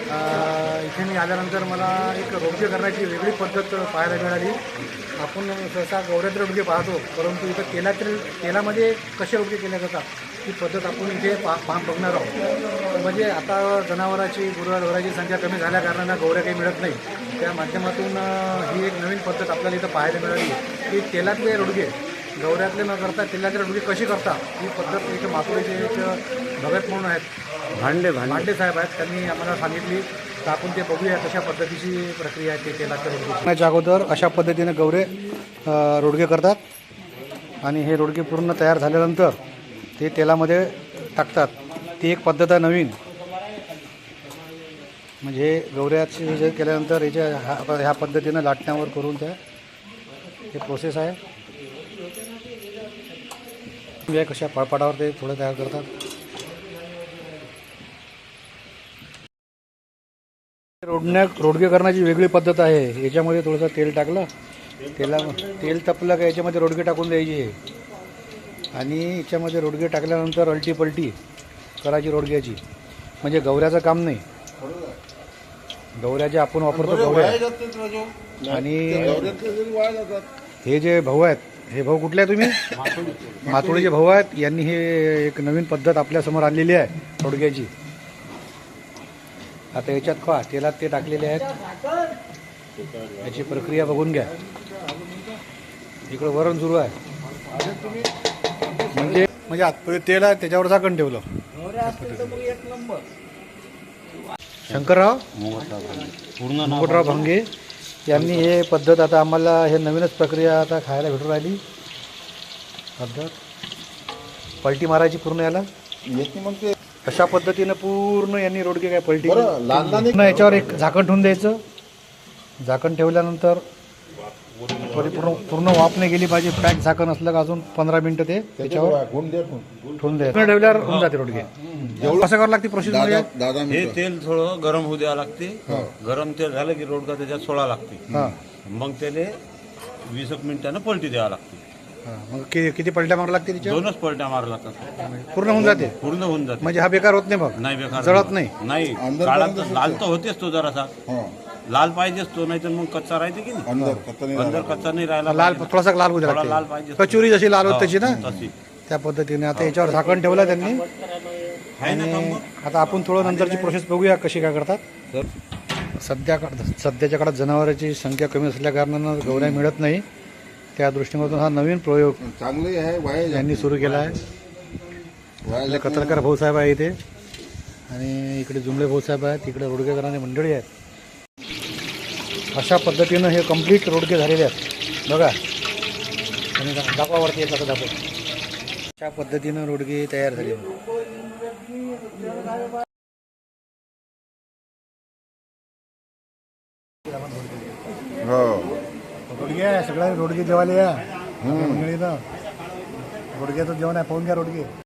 इथे मी आल्यानंतर मला एक रोडगे करण्याची वेगळी पद्धत पाहायला मिळाली. आपण सहसा गवऱ्याचे रोडगे पाहतो, परंतु इथं तेलामध्ये कसे रोडगे केले जातात ही पद्धत आपण इथे बघणार आहोत. म्हणजे आता जनावरांची गुराढोराची संख्या कमी झाल्या कारणानं गवऱ्या काही मिळत नाही. त्या माध्यमातून ही एक नवीन पद्धत आपल्याला इथं पाहायला मिळाली की तेलातले रोडगे गवऱ्यातले न करता तेलातले रोडगे कशी करतात ही पद्धत इथं माथुरेचे एक भगत म्हणून आहेत, भांडे साहेब आहेत, त्यांनी आम्हाला सांगितली. तर आपण ते बघूया कशा पद्धतीची प्रक्रिया आहे ते तेलातल्या रोडगे. अगोदर अशा पद्धतीने गवरे रोडगे करतात आणि हे रोडगे पूर्ण तयार झाल्यानंतर ते तेलामध्ये टाकतात. ती एक पद्धत आहे नवीन. म्हणजे गवऱ्याचे जे केल्यानंतर याच्या ह्या पद्धतीनं लाटण्यावर करून त्या हे प्रोसेस आहे. कशा पळपाटावर ते थोडं तयार करतात. रोडगे करण्याची वेगळी पद्धत आहे. याच्यामध्ये थोडंसं तेल टाकलं, तेल तपलं का याच्यामध्ये रोडगे टाकून द्यायचे आणि याच्यामध्ये रोडगे टाकल्यानंतर अलटी पलटी करायची रोडग्याची. म्हणजे गवऱ्याचं काम नाही. गवऱ्याचे आपण वापरतो गवऱ्या. आणि हे जे भाऊ आहेत, हे भाऊ कुठले आहे तुम्ही? माथुरेचे भाऊ आहेत. यांनी हे एक नवीन पद्धत आपल्यासमोर आणलेली आहे रोडग्याची. आता याच्यात पहा तेलात ते टाकलेले आहेत. याची प्रक्रिया बघून घ्या. इकडं वरण सुरू आहे. म्हणजे आतमध्ये तेल आहे, त्याच्यावर झाकण ठेवलं. शंकरराव मुकुटराव भांगे यांनी हे पद्धत आता आम्हाला हे नवीनच प्रक्रिया आता खायला भेटून राहिली. पद्धत पलटी मारायची पूर्ण याला. अशा पद्धतीनं पूर्ण यांनी रोडगे काय पलटी याच्यावर एक झाकण ठेवून द्यायचं. झाकण ठेवल्यानंतर पूर्ण वाफ नाही गेली पाहिजे. पॅक झाकण असलं का अजून 15 मिनिटं ते त्याच्यावर ठेवून द्यायचं. ठेवल्यावर होऊन जाते रोडगे. कसं करावं लागते प्रोसेस? हे तेल थोडं गरम होऊ द्यावं लागते. गरम तेल झालं की रोडगा त्याच्यात सोडा लागते. मग त्याला 20 मिनिटानं पलटी द्यावं लागते. मग किती पलट्या मारावं लागते तिच्या? 2च पलट्या मारावं लागतात. पूर्ण होऊन जाते. पूर्ण होऊन जाते. म्हणजे हा बेकार होत नाही. बघ नाही बेकार जळत नाही. नाही काळात लाल तर होतेच तो जरासा. लाल पाहिजेच तो, नाही तर मग कच्चा राहते की नाही. अंदर कच्चा नाही राहिला. लाल थोडासा लाल होऊ लाल द्या. पाहिजे. कचोरी जशी लाल होत तशी ना, तशी त्या पद्धतीने. आता याच्यावर झाकण ठेवलं त्यांनी. आणि आता आपण थोडं नंतरची प्रोसेस बघूया कशी काय करतात. सध्याच्या काळात जनावरांची संख्या कमी असल्या कारणानं गवऱ्या मिळत नाही. त्या दृष्टिकोनातून हा नवीन प्रयोग चांगले आहे यांनी सुरू केला आहे. कतरकर भाऊसाहेब आहे इथे आणि इकडे जुमले भाऊसाहेब आहेत. इकडे रोडगे करणारी मंडळी आहेत. अशा पद्धतीनं हे कंप्लीट रोडगे झालेले आहेत बघा. आणि दाखवावरती येत आता दाखव. अशा पद्धतीनं रोडगे तयार झाले. रोडगे सगळ्या रोडगे जेवायला या मंडळीनं. रोडग्याचं जेवण आहे, पाहून घ्या रोडगे.